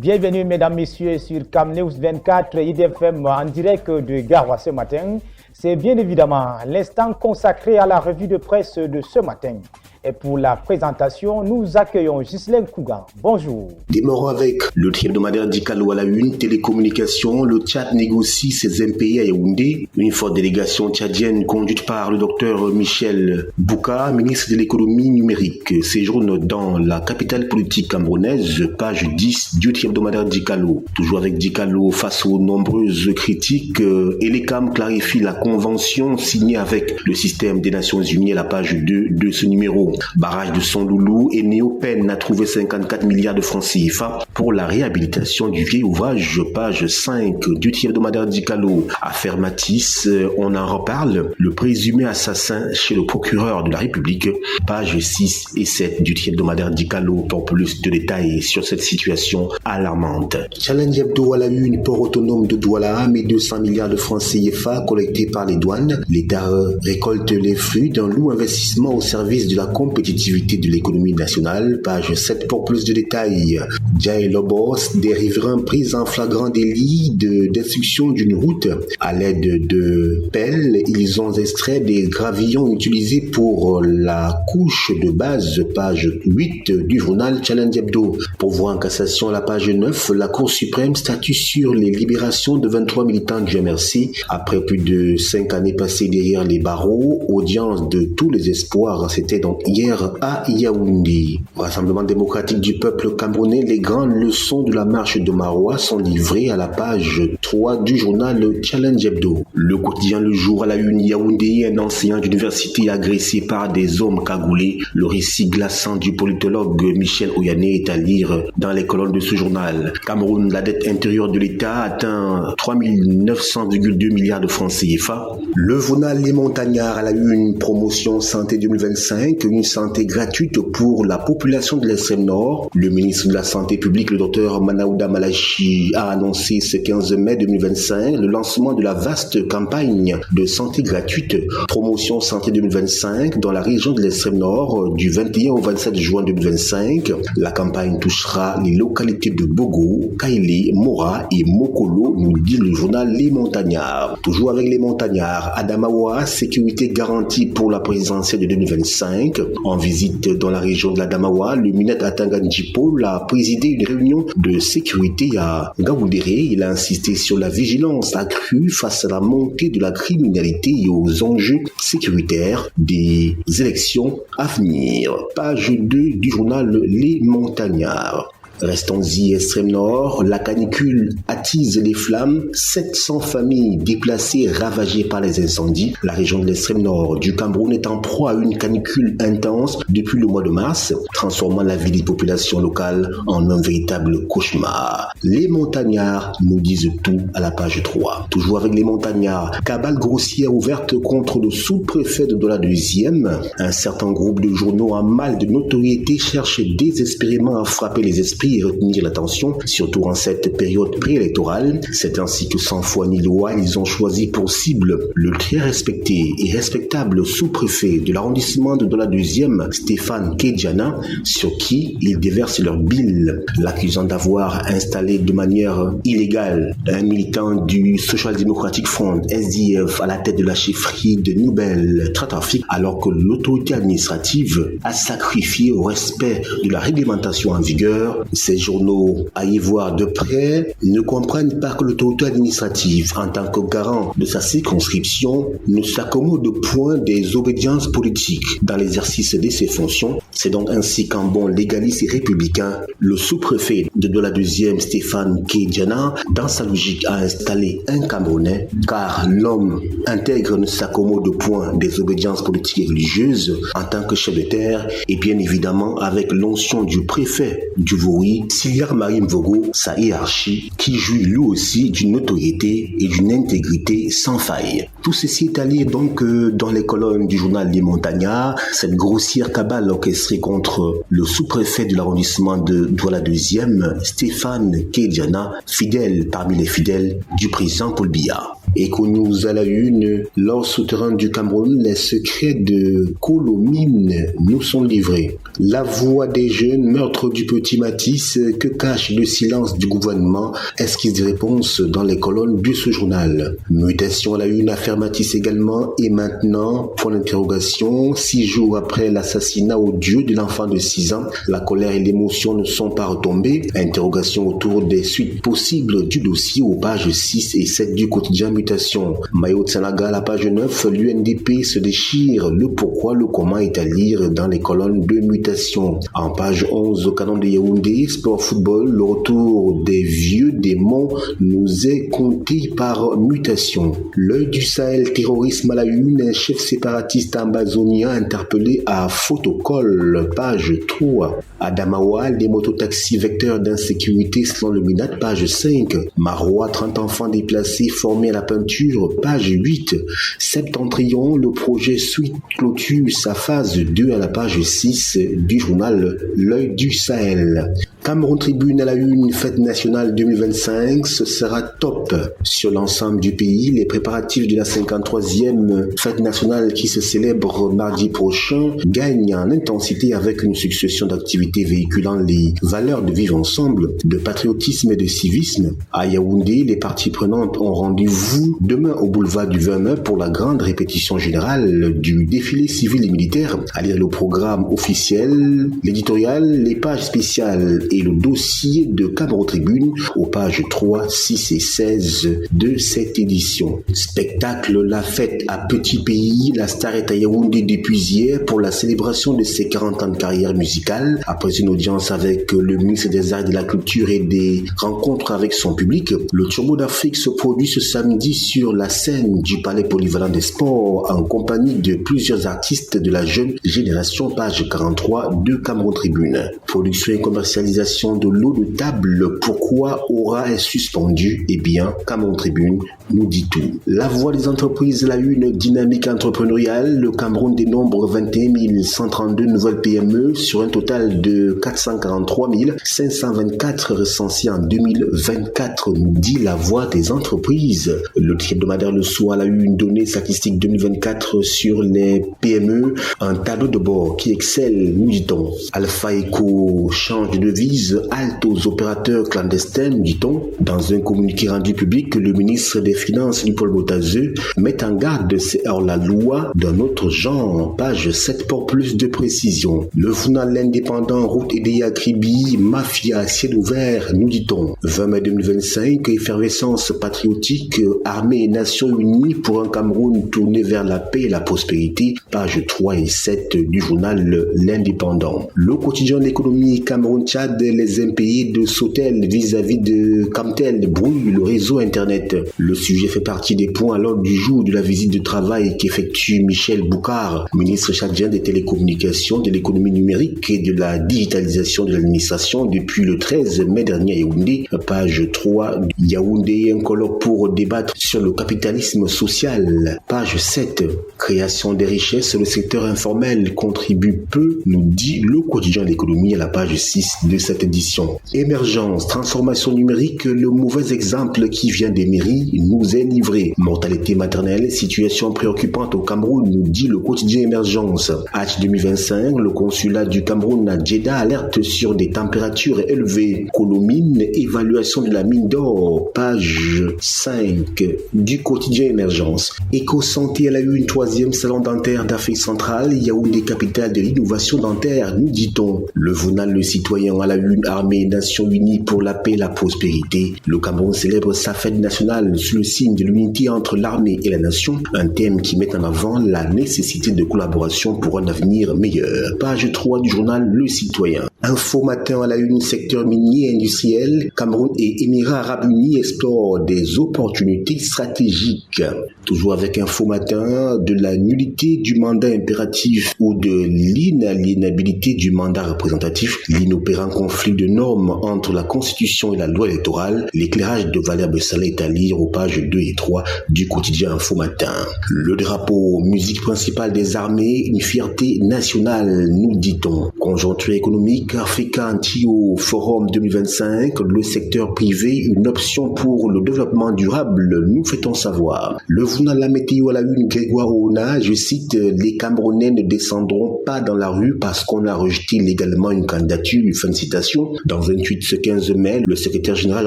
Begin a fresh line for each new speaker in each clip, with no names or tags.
Bienvenue mesdames, messieurs sur Cam News 24 IDFM en direct de Garoua ce matin. C'est bien évidemment l'instant consacré à la revue de presse de ce matin. Et pour la présentation, nous accueillons Ghislaine Kougan. Bonjour.
Démarrons avec le hebdomadaire Dikalo à la une, télécommunications. Le Tchad négocie ses impayés à Yaoundé. Une forte délégation tchadienne conduite par le docteur Michel Bouka, ministre de l'économie numérique, séjourne dans la capitale politique camerounaise, page 10 du hebdomadaire Dikalo. Toujours avec Dikalo, face aux nombreuses critiques, Elecam clarifie la convention signée avec le système des Nations Unies à la page 2 de ce numéro. Barrage de Sondoulou et Néopen a trouvé 54 milliards de francs CFA pour la réhabilitation du vieil ouvrage, page 5 du hebdomadaire Dikalo. Affaire Matisse, on en reparle. Le présumé assassin chez le procureur de la République, page 6 et 7 du hebdomadaire Dikalo pour plus de détails sur cette situation alarmante. Challenge Hebdo à la une, port autonome de Douala, 200 milliards de francs CFA collectés par les douanes. L'État récolte les fruits d'un lourd investissement au service de la compétitivité de l'économie nationale, page 7 pour plus de détails. Jai Lobos, des riverains pris en flagrant délit de destruction d'une route à l'aide de pelles. Ils ont extrait des gravillons utilisés pour la couche de base, page 8 du journal Challenge Hebdo. Pourvoi en cassation à la page 9, la Cour suprême statue sur les libérations de 23 militants du MRC après plus de 5 années passées derrière les barreaux. Audience de tous les espoirs, c'était donc hier à Yaoundé. Rassemblement démocratique du peuple camerounais, les grandes leçons de la marche de Maroua sont livrées à la page 3 du journal Challenge Hebdo. Le quotidien Le Jour à la une, Yaoundé, un enseignant d'université agressé par des hommes cagoulés. Le récit glaçant du politologue Michel Oyané est à lire dans les colonnes de ce journal. Cameroun, la dette intérieure de l'État atteint 3 900,2 milliards de francs CFA. Le journal Les Montagnards à la une, promotion santé 2025, une santé gratuite pour la population de l'extrême nord. Le ministre de la Santé publique, le docteur Manaouda Malachi, a annoncé ce 15 mai 2025 le lancement de la vaste campagne de santé gratuite, promotion santé 2025 dans la région de l'extrême nord du 21 au 27 juin 2025. La campagne touchera les localités de Bogo, Kailé, Mora et Mokolo, nous dit le journal Les Montagnards. Toujours avec Les Montagnards, Adamawa, sécurité garantie pour la présidentielle de 2025. En visite dans la région de l'Adamawa, le ministre Atanganjipo a présidé une réunion de sécurité à Gaoudéré. Il a insisté sur la vigilance accrue face à la montée de la criminalité et aux enjeux sécuritaires des élections à venir. Page 2 du journal Les Montagnards. Restons-y, extrême nord, la canicule attise les flammes, 700 familles déplacées, ravagées par les incendies. La région de l'extrême nord du Cameroun est en proie à une canicule intense depuis le mois de mars, transformant la vie des populations locales en un véritable cauchemar. Les montagnards nous disent tout à la page 3. Toujours avec les montagnards, cabale grossière ouverte contre le sous-préfet de Douala 2e. Un certain groupe de journaux en mal de notoriété cherche désespérément à frapper les esprits et retenir l'attention, surtout en cette période préélectorale. C'est ainsi que sans foi ni loi, ils ont choisi pour cible le très respecté et respectable sous-préfet de l'arrondissement de Douala 2e, Stéphane Kedjana, sur qui ils déversent leur bile, l'accusant d'avoir installé de manière illégale un militant du Social Democratic Front, SDF, à la tête de la chefferie de Nouvelle Tratrafic, alors que l'autorité administrative a sacrifié au respect de la réglementation en vigueur. Ces journaux, à y voir de près, ne comprennent pas que l'autorité administrative, en tant que garant de sa circonscription, ne s'accommode point des obédiences politiques dans l'exercice de ses fonctions. C'est donc ainsi qu'en bon légaliste et républicain, le sous-préfet de Douala 2e, Stéphane Kedjana, dans sa logique, a installé un Camerounais, car l'homme intègre ne s'accommode point des obédiences politiques et religieuses en tant que chef de terre, et bien évidemment avec l'onction du préfet du Vouri, Siliar Marim Vogo, sa hiérarchie, qui jouit lui aussi d'une notoriété et d'une intégrité sans faille. Tout ceci est à lire donc dans les colonnes du journal Les Montagnards, cette grossière cabale orchestrée contre le sous-préfet de l'arrondissement de Douala 2e, Stéphane Kedjana, fidèle parmi les fidèles du président Paul Biya. Éco-News à la une, l'or souterrain du Cameroun, les secrets de Colomine nous sont livrés. La voix des jeunes, meurtre du petit Mati, justice, que cache le silence du gouvernement? Esquisse de réponse dans les colonnes de ce journal. Mutation à la une, affirmatif également, et maintenant, point d'interrogation, 6 jours après l'assassinat odieux de l'enfant de 6 ans, la colère et l'émotion ne sont pas retombées. Interrogation autour des suites possibles du dossier aux pages 6 et 7 du quotidien Mutation. Maillot de Sénégal, à page 9, l'UNDP se déchire. Le pourquoi, le comment est à lire dans les colonnes de Mutation. En page 11, au canon de Yaoundé, sport football, le retour des vieux démons nous est compté par Mutation. L'œil du Sahel, terrorisme à la une, un chef séparatiste ambazonien interpellé à Photocall, page 3. Adamawa, les mototaxis vecteurs d'insécurité selon le MINAT, page 5. Marois, 30 enfants déplacés formés à la peinture, page 8. Septentrion, le projet Suite clôture sa phase 2 à la page 6 du journal L'œil du Sahel. Cameroun Tribune à la une, fête nationale 2025, ce sera top sur l'ensemble du pays. Les préparatifs de la 53e fête nationale qui se célèbre mardi prochain gagnent en intensité avec une succession d'activités véhiculant les valeurs de vivre ensemble, de patriotisme et de civisme. À Yaoundé, les parties prenantes ont rendez-vous demain au boulevard du 20 mai pour la grande répétition générale du défilé civil et militaire. À lire le programme officiel, l'éditorial, les pages spéciales et le dossier de Cameroun Tribune aux pages 3, 6 et 16 de cette édition. Spectacle, la fête à Petit Pays, la star est à Yaoundé depuis hier pour la célébration de ses 40 ans de carrière musicale. Après une audience avec le ministre des Arts et de la Culture et des rencontres avec son public, le Turbo d'Afrique se produit ce samedi sur la scène du Palais Polyvalent des Sports en compagnie de plusieurs artistes de la jeune génération, page 43 de Cameroun Tribune. Production et commercialisation de l'eau de table, pourquoi Aura est suspendu? Eh bien, Cameroun Tribune nous dit tout. La voix des entreprises, la une, dynamique entrepreneuriale, le Cameroun dénombre 21 132 nouvelles PME sur un total de 443 524 recensés en 2024, nous dit la voix des entreprises. Le hebdomadaire Le Soir, la une, données statistiques 2024 sur les PME, un tableau de bord qui excelle, nous dit-on. Alpha Eco change de devise, halte aux opérateurs clandestins, nous dit-on. Dans un communiqué rendu public, le ministre des Finances, Paul Botazeux, met en garde hors-la-loi d'un autre genre. Page 7 pour plus de précision. Le journal indépendant Route EDA Kribi, Mafia, ciel ouvert, nous dit-on. 20 mai 2025, effervescence patriotique, armée et Nations Unies pour un Cameroun tourné vers la paix et la prospérité. Page 3 et 7 du journal L'Indépendant. Le quotidien de l'économie Cameroun-Tchad, les impayés de Sotel vis-à-vis de Camtel brouillent le réseau Internet. Le sujet fait partie des points à l'ordre du jour de la visite de travail qu'effectue Michel Boucar, ministre tchadien des télécommunications, de l'économie numérique et de la digitalisation de l'administration depuis le 13 mai dernier à Yaoundé. Page 3, Yaoundé, un colloque pour débattre sur le capitalisme social. Page 7, création des richesses, le secteur informel contribue peu, nous dit le quotidien de l'économie à la page 6 de cette édition. Émergence, transformation numérique, le mauvais exemple qui vient des mairies nous est livré. Mortalité maternelle, situation préoccupante au Cameroun, nous dit le quotidien Émergence. H 2025, le consulat du Cameroun à Jeddah alerte sur des températures élevées. Colomine, évaluation de la mine d'or, page 5 du quotidien Émergence. Éco-santé à la une, 3e salon dentaire d'Afrique centrale, Yaoundé, capitale de l'innovation dentaire, nous dit-on. Le journal Le Citoyen à la une, armée et Nations Unies pour la paix et la prospérité. Le Cameroun célèbre sa fête nationale sous le signe de l'unité entre l'armée et la nation, un thème qui met en avant la nécessité de collaboration pour un avenir meilleur. Page 3 du journal Le Citoyen. Info matin à la une, secteur minier et industriel, Cameroun et Émirats Arabes Unis explorent des opportunités stratégiques. Toujours avec Info matin, de la nullité du mandat impératif ou de l'inaliénabilité du mandat représentatif, l'inopérant conflit de normes entre la Constitution et la loi électorale, l'éclairage de Valère Bessalé est à lire aux pages 2 et 3 du quotidien Info matin. Le drapeau, musique principale des armées, une fierté nationale, nous dit-on. conjoncture économique, Africa Antio Forum 2025, le secteur privé, une option pour le développement durable, nous fait-on savoir. Le journal La Météo à la une, Grégoire Ouna, je cite, les Camerounais ne descendront pas dans la rue parce qu'on a rejeté légalement une candidature, fin de citation. Dans un tweet ce 15 mai, le secrétaire général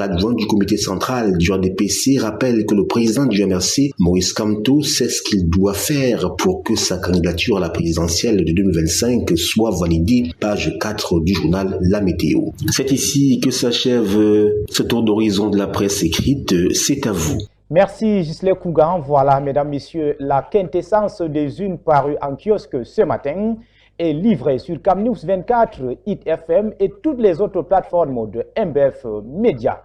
adjoint du comité central du RDPC rappelle que le président du MRC, Maurice Kamto, sait ce qu'il doit faire pour que sa candidature à la présidentielle de 2025 soit validée. Page 4 du journal La Météo. C'est ici que s'achève ce tour d'horizon de la presse écrite. C'est à vous.
Merci Gisèle Kougan. Voilà, mesdames, messieurs, la quintessence des unes parues en kiosque ce matin est livrée sur CamNews 24, Hit FM et toutes les autres plateformes de MBF Média.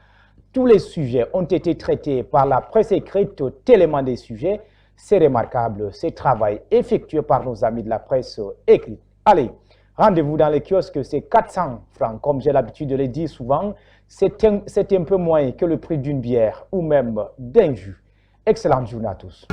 Tous les sujets ont été traités par la presse écrite, tellement des sujets. C'est remarquable, ce travail effectué par nos amis de la presse écrite. Allez, rendez-vous dans les kiosques, c'est 400 francs. Comme j'ai l'habitude de le dire souvent, c'est un peu moins que le prix d'une bière ou même d'un jus. Excellente journée à tous.